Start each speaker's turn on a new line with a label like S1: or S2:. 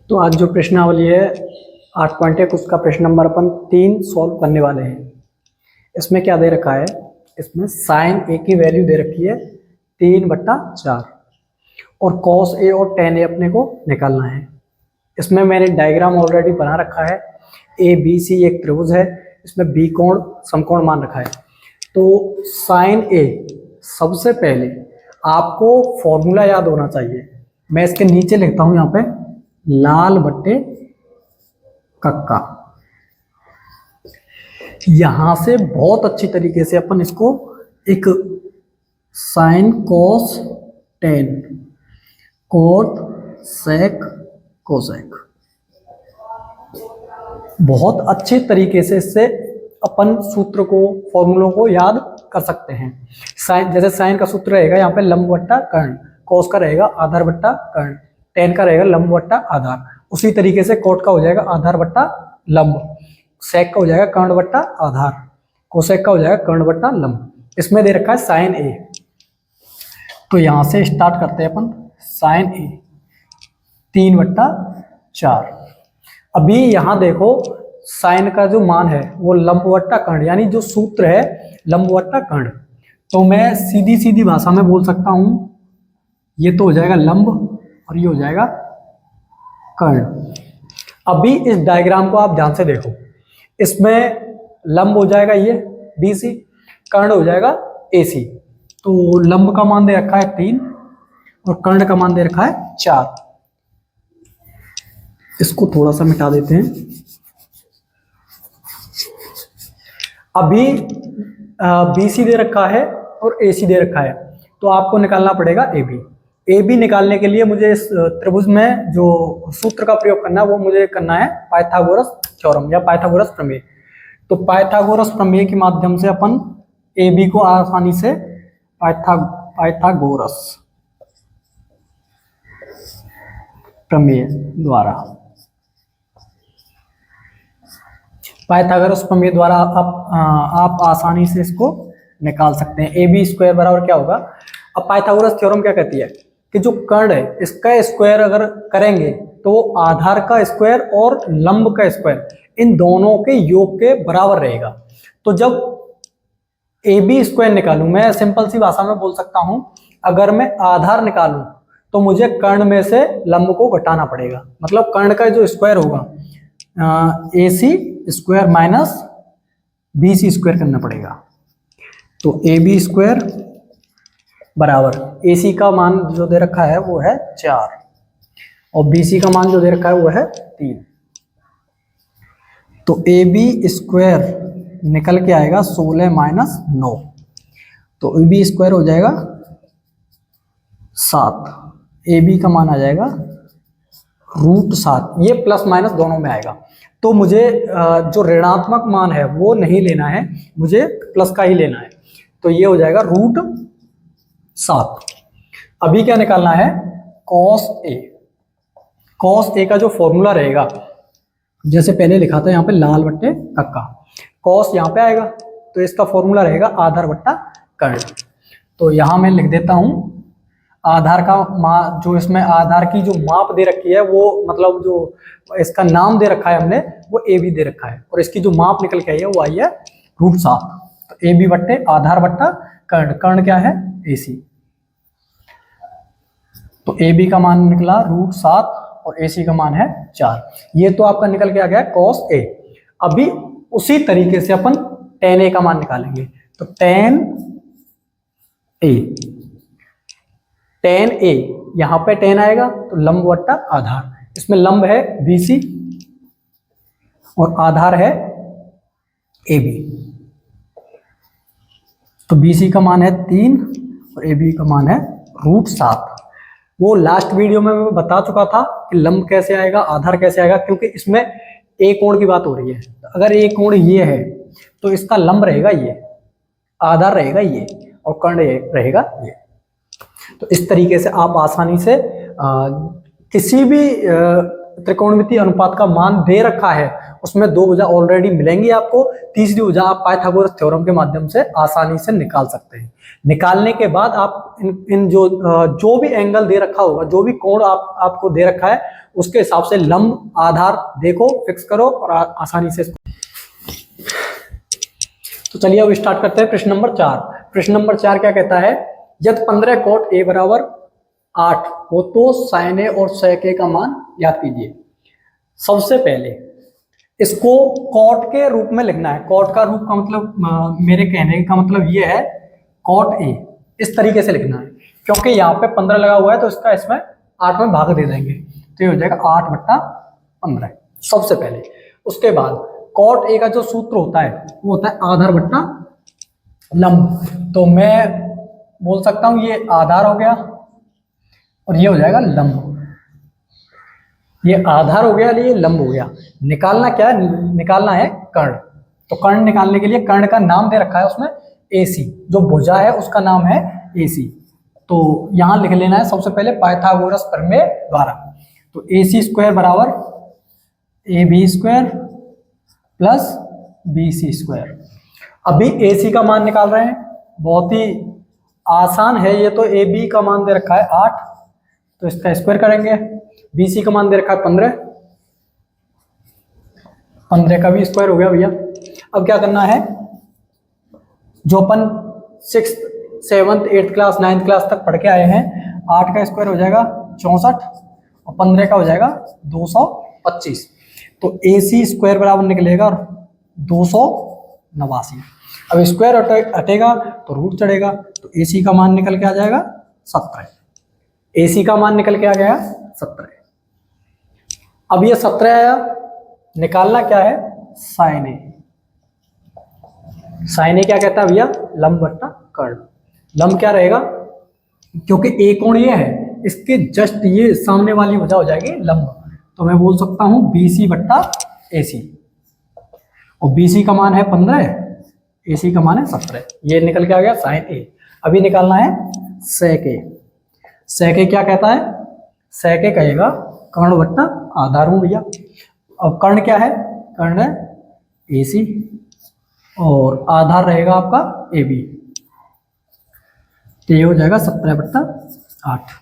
S1: तो आज जो प्रश्नावली है 8.1 उसका प्रश्न नंबर अपन 3 सॉल्व करने वाले हैं। इसमें क्या दे रखा है, इसमें साइन ए की वैल्यू दे रखी है 3/4 और कॉस ए और टेन ए अपने को निकालना है। इसमें मैंने डायग्राम ऑलरेडी बना रखा है। ए बी सी एक त्रिभुज है, इसमें बी कोण समकोण मान रखा है। तो साइन ए सबसे पहले आपको फॉर्मूला याद होना चाहिए। मैं इसके नीचे लिखता हूं यहाँ पे लाल बट्टे कक्का। यहां से बहुत अच्छी तरीके से अपन इसको एक sine cos tan cot sec cosec बहुत अच्छे तरीके से इससे अपन सूत्र को फॉर्मूलों को याद कर सकते हैं। साइन जैसे साइन का सूत्र रहेगा यहाँ पे लंब बट्टा कर्ण, कोस का रहेगा आधार बट्टा कर्ण, टेन का रहेगा लंब बट्टा आधार। उसी तरीके से कोट का हो जाएगा आधार बट्टा लंब, सेक का हो जाएगा कर्ण बट्टा आधार, कोसेक का हो जाएगा कर्ण बट्टा लंब। इसमें दे रखा है साइन ए। तो यहां से स्टार्ट करते हैं अपन। साइन ए 3/4। अभी यहां देखो साइन का जो मान है वो लंब बट्टा कर्ण, यानी जो सूत्र है लंब बट्टा कर्ण। तो मैं सीधी सीधी भाषा में बोल सकता हूं, ये तो हो जाएगा लंब और ये हो जाएगा कर्ण। अभी इस डायग्राम को आप ध्यान से देखो, इसमें लंब हो जाएगा ये BC, कर्ण हो जाएगा AC। तो लंब का मान दे रखा है 3 और कर्ण का मान दे रखा है 4। इसको थोड़ा सा मिटा देते हैं। अभी BC दे रखा है और AC दे रखा है, तो आपको निकालना पड़ेगा AB। AB निकालने के लिए मुझे इस त्रिभुज में जो सूत्र का प्रयोग करना है वो मुझे करना है पाइथागोरस थ्योरम या पाइथागोरस प्रमेय। तो पाइथागोरस प्रमेय के माध्यम से अपन AB को आसानी से पाइथागोरस प्रमेय द्वारा आप आसानी से इसको निकाल सकते हैं। AB² बराबर क्या होगा। अब पाइथागोरस थ्योरम क्या कहती है कि जो कर्ण है इसका स्क्वायर अगर करेंगे तो आधार का स्क्वायर और लंब का स्क्वायर इन दोनों के योग के बराबर रहेगा। तो जब AB² निकालूं, मैं सिंपल सी भाषा में बोल सकता हूं, अगर मैं आधार निकालूं तो मुझे कर्ण में से लंब को घटाना पड़ेगा। मतलब कर्ण का जो स्क्वायर होगा AC² माइनस BC² करना पड़ेगा। तो AB² बराबर AC का मान जो दे रखा है वो है 4 और BC का मान जो दे रखा है वो है 3। तो AB² निकल के आएगा 16 माइनस 9, तो AB² हो जाएगा 7। AB का मान आ जाएगा √7। ये प्लस माइनस दोनों में आएगा। तो मुझे जो ऋणात्मक मान है वो नहीं लेना है, मुझे प्लस का ही लेना है। तो ये हो जाएगा √7। अभी क्या निकालना है, कॉस ए। कॉस ए का जो फॉर्मूला रहेगा, जैसे पहले लिखा था यहाँ पे लाल बट्टे कक्का, कॉस यहाँ पे आएगा तो इसका फॉर्मूला रहेगा आधार बट्टा कर्ण। तो यहाँ मैं लिख देता हूँ आधार का जो इसमें आधार की जो माप दे रखी है वो, मतलब जो इसका नाम दे रखा है हमने वो AB दे रखा है और इसकी जो माप निकल के आई है वो आई है √7। तो AB बट्टे आधार बट्टा कर्ण, कर्ण क्या है AC। तो AB का मान निकला √7 और AC का मान है 4। ये तो आपका निकल के आ गया कॉस A। अभी उसी तरीके से अपन tan A का मान निकालेंगे। तो tan A यहाँ पे tan आएगा तो लंब बट्टा आधार, इसमें लंब है BC और आधार है AB। तो BC का मान है 3 और AB का मान है √7। वो लास्ट वीडियो में मैं बता चुका था कि लंब कैसे आएगा, आधार कैसे आएगा, क्योंकि इसमें A कोण की बात हो रही है। अगर A कोण ये है तो इसका लंब रहेगा ये, आधार रहेगा ये और कर्ण रहेगा ये। तो इस तरीके से आप आसानी से किसी भी त्रिकोणमितीय अनुपात का मान दे रखा है उसमें दो भुजा ऑलरेडी मिलेंगी आपको, तीसरी भुजा आप पाइथागोरस थ्योरम के माध्यम से आसानी से निकाल सकते हैं। निकालने के बाद आप इन जो भी एंगल दे रखा होगा, जो भी कोण आपको दे रखा है उसके हिसाब से लंब आधार देखो, फिक्स करो और आसानी से। तो चलिए अब स्टार्ट करते हैं प्रश्न नंबर 4। प्रश्न नंबर 4 क्या कहता है, यदि 15 cot a बराबर 8 हो तो sin a और sec a का मान याद कीजिए। सबसे पहले इसको cot के रूप में लिखना है। cot का रूप का मतलब मेरे कहने का मतलब ये है cot a इस तरीके से लिखना है, क्योंकि यहाँ पे 15 लगा हुआ है तो इसका इसमें 8 में भाग दे देंगे तो ये हो जाएगा 8/15 सबसे पहले। उसके बाद cot a का जो सूत्र होता है वो होता है आधार बट्टा लंब, तो मैं बोल सकता हूं ये आधार हो गया और ये हो जाएगा लंब। ये आधार हो गया, ये लंब हो गया। निकालना क्या है, निकालना है कर्ण। तो कर्ण निकालने के लिए कर्ण का नाम दे रखा है उसमें AC, जो भुजा है उसका नाम है AC। तो यहां लिख लेना है सबसे पहले पाइथागोरस प्रमेय द्वारा। तो AC² बराबर AB² प्लस BC²। अभी AC का मान निकाल रहे हैं, बहुत ही आसान है ये तो। AB का मान दे रखा है 8 तो इसका स्क्वायर करेंगे। BC का मान दे रखा है 15 का भी स्क्वायर हो गया भैया। अब क्या करना है, जो अपन 6th 7th 8th class 9th class तक पढ़ के आए हैं, 8 का स्क्वायर हो जाएगा 64 और 15 का हो जाएगा 225। तो AC² बराबर निकलेगा 289। अब स्क्वायर हटेगा तो रूट चढ़ेगा, तो AC का मान निकल के आ जाएगा 17। AC का मान निकल के आ गया 17। अब ये 17 आया, निकालना क्या है sin A। sin A क्या कहता है भैया, लंब बट्टा कर्ण। लंब क्या रहेगा, क्योंकि A कोण ये है, इसके जस्ट ये सामने वाली भुजा हो जाएगी लंब, तो मैं बोल सकता हूं BC बट्टा AC। और BC का मान है 15, AC का मान है 17। ये निकल के आ गया sin A। अभी निकालना है sec A। sec A क्या कहता है, sec A कहेगा कर्ण बट्टा आधार हूं भैया। अब कर्ण क्या है, कर्ण है AC और आधार रहेगा आपका AB, तो ये हो जाएगा 17/8।